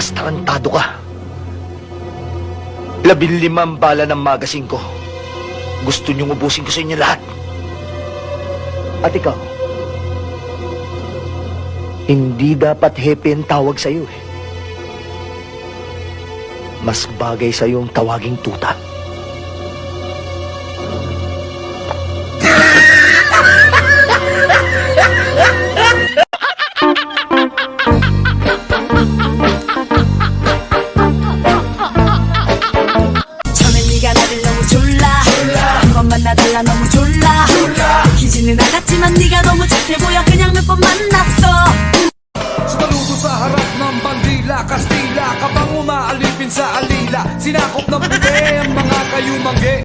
Mas tarantado ka. 15 bala ng magasin ko. Gusto niyong ubusin ko sa inyo lahat. At ikaw, hindi dapat hepe ang tawag sa'yo eh. Mas bagay sa'yo ang tawaging tuta. 처음엔 네가 나를 너무 졸라 한 번만 나달라 너무 졸라 기지는 나갔지만 네가 너무 착해 보여 그냥 몇 번 만났어. Sumaludo sa harap ng bandila Kastila, kabang umaalipin sa alila Sinakop ng puti ang mga kayumangge